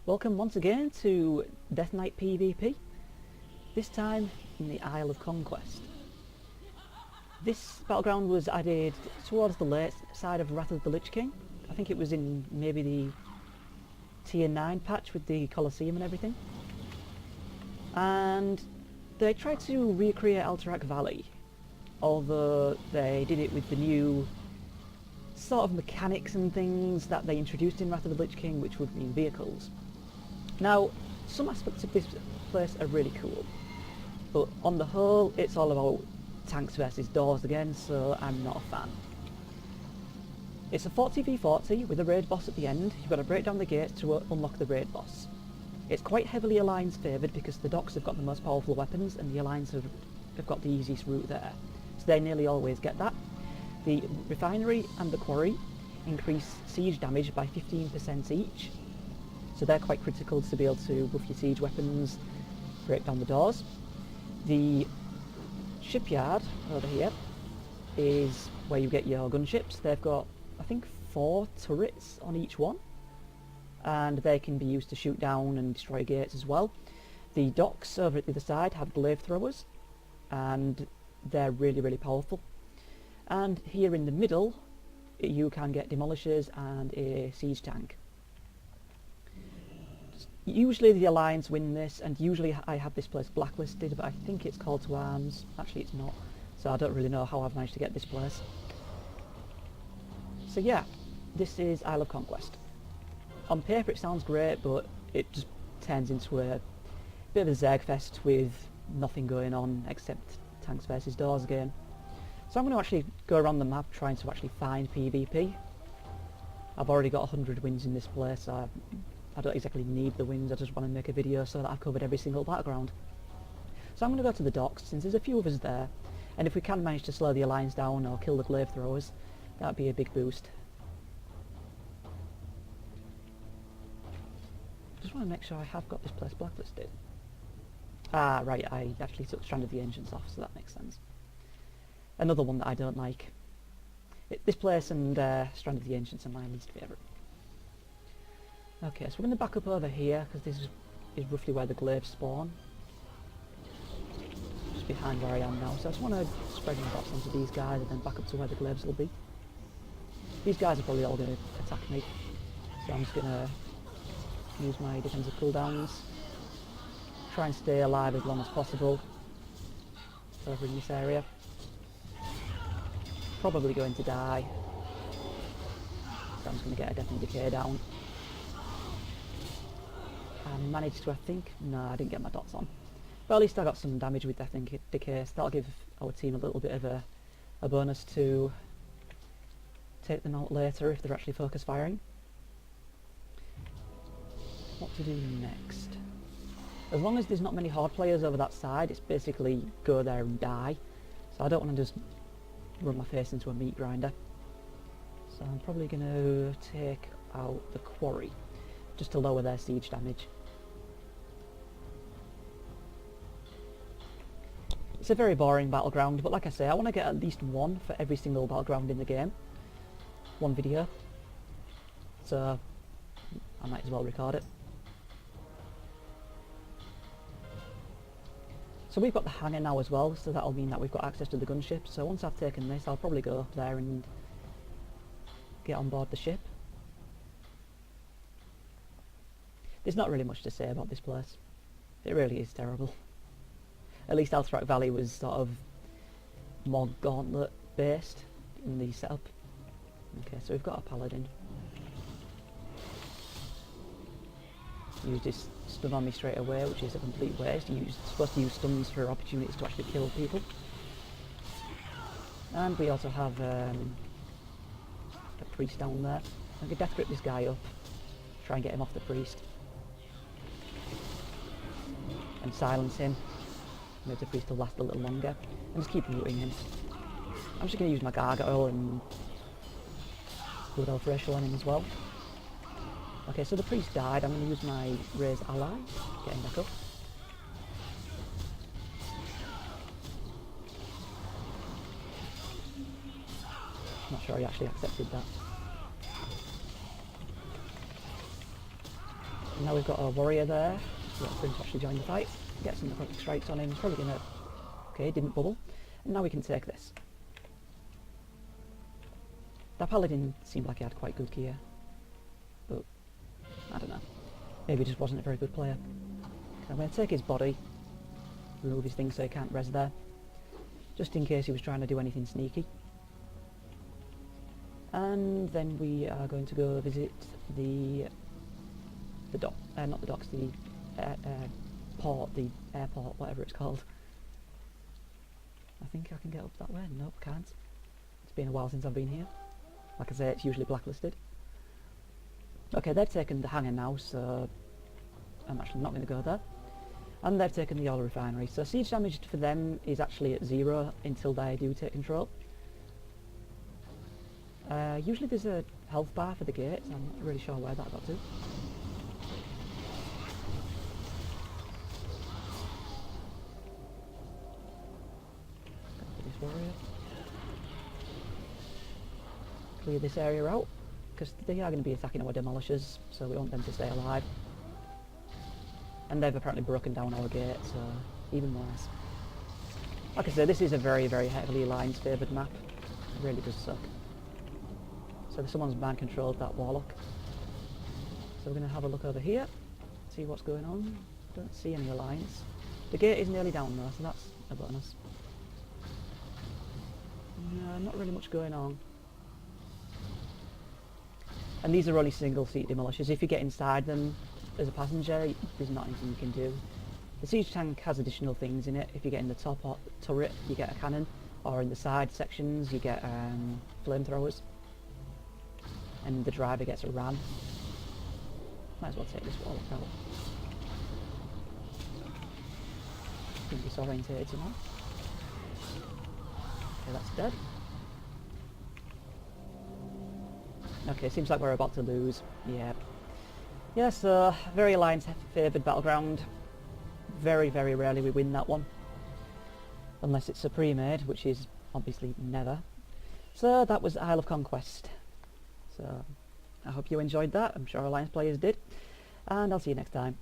Welcome once again to Death Knight PvP, this time in the Isle of Conquest. This battleground was added towards the late side of Wrath of the Lich King. I think it was in maybe the tier 9 patch with the Colosseum and everything. And they tried to recreate Alterac Valley, although they did it with the new sort of mechanics and things that they introduced in Wrath of the Lich King, which would mean vehicles. Now, some aspects of this place are really cool, but on the whole it's all about tanks versus doors again, so I'm not a fan. It's a 40v40 with a raid boss at the end. You've got to break down the gates to unlock the raid boss. It's quite heavily Alliance favoured because the docks have got the most powerful weapons and the Alliance have got the easiest route there, so they nearly always get that. The refinery and the quarry increase siege damage by 15% each, so they're quite critical to be able to buff your siege weapons, break down the doors. The shipyard over here is where you get your gunships. They've got, I think, 4 turrets on each one, and they can be used to shoot down and destroy gates as well. The docks over at the other side have glaive throwers, and they're really powerful. And here in the middle you can get demolishers and a siege tank. Usually the Alliance win this, and usually I have this place blacklisted, but I think it's called to arms. Actually it's not, so I don't really know how I've managed to get this place. So yeah, this is Isle of Conquest. On paper it sounds great, but it just turns into a bit of a Zergfest with nothing going on except tanks versus doors again. So I'm going to actually go around the map trying to actually find PvP. I've already got 100 wins in this place, so I don't exactly need the wins, I just want to make a video so that I've covered every single battleground. So I'm going to go to the docks, since there's a few of us there, and if we can manage to slow the Alliance down or kill the glaive throwers, that'd be a big boost. Just want to make sure I have got this place blacklisted. Ah, right, I actually took Strand of the Ancients off, so that makes sense. Another one that I don't like. This place and Strand of the Ancients are my least favourite. Okay, so we're going to back up over here, because this is roughly where the glaives spawn. Just behind where I am now, so I just want to spread my bots onto these guys and then back up to where the glaives will be. These guys are probably all going to attack me, so I'm just going to use my defensive cooldowns. Try and stay alive as long as possible over in this area. Probably going to die, so I'm just going to get a death and decay down. And managed to, I think, no, I didn't get my dots on, but at least I got some damage with death and decay, so that'll give our team a little bit of a bonus to take them out later if they're actually focus firing. What to do next? As long as there's not many horde players over that side, it's basically go there and die, so I don't want to just run my face into a meat grinder. So I'm probably going to take out the quarry just to lower their siege damage. It's a very boring battleground, but like I say, I want to get at least one for every single battleground in the game. One video. So I might as well record it. So we've got the hangar now as well, so that'll mean that we've got access to the gunship. So once I've taken this, I'll probably go up there and get on board the ship. There's not really much to say about this place. It really is terrible. At least Alterac Valley was sort of more gauntlet based in the setup. Okay, so we've got a paladin. Use this stun on me straight away, which is a complete waste. You're supposed to use stuns for opportunities to actually kill people. And we also have a priest down there. I'm going to death grip this guy up, try and get him off the priest, and silence him. Make the priest to last a little longer, and just keep looting him. I'm just going to use my gargoyle and Blood Elf Racial on him as well. Okay, so the priest died. I'm going to use my raised ally, get him back up. Not sure he actually accepted that. And now we've got a warrior there. Wait for him to actually join the fight. Get some necrotic strikes on him. He's probably gonna... Okay, didn't bubble. And now we can take this. That paladin seemed like he had quite good gear. But, I don't know. Maybe he just wasn't a very good player. I'm going to take his body. Remove his thing so he can't res there. Just in case he was trying to do anything sneaky. And then we are going to go visit the dock, not the docks, the port, the airport, whatever it's called. I think I can get up that way. Nope, can't. It's been a while since I've been here. Like I say, it's usually blacklisted. Okay, they've taken the hangar now, so I'm actually not going to go there. And they've taken the oil refinery, so siege damage for them is actually at 0 until they do take control. Usually there's a health bar for the gates. I'm not really sure where that got to. This warrior. Clear this area out, because they are going to be attacking our demolishers, so we want them to stay alive. And they've apparently broken down our gate, so even worse. Like I said, this is a very, very heavily alliance favoured map. It really does suck. So someone's man controlled that warlock. So we're going to have a look over here, see what's going on. Don't see any alliance. The gate is nearly down though, so that's a bonus. No, not really much going on. And these are only single seat demolishers. If you get inside them as a passenger, there's not anything you can do. The siege tank has additional things in it. If you get in the top turret, you get a cannon, or in the side sections, you get flamethrowers. And the driver gets a ram. Might as well take this wall out. I think disorientated somehow. Okay, that's dead. Okay, seems like we're about to lose. Yeah. Yeah, so very alliance favoured battleground. Very, very rarely we win that one. Unless it's a pre-made, which is obviously never. So that was Isle of Conquest. So I hope you enjoyed that. I'm sure alliance players did. And I'll see you next time.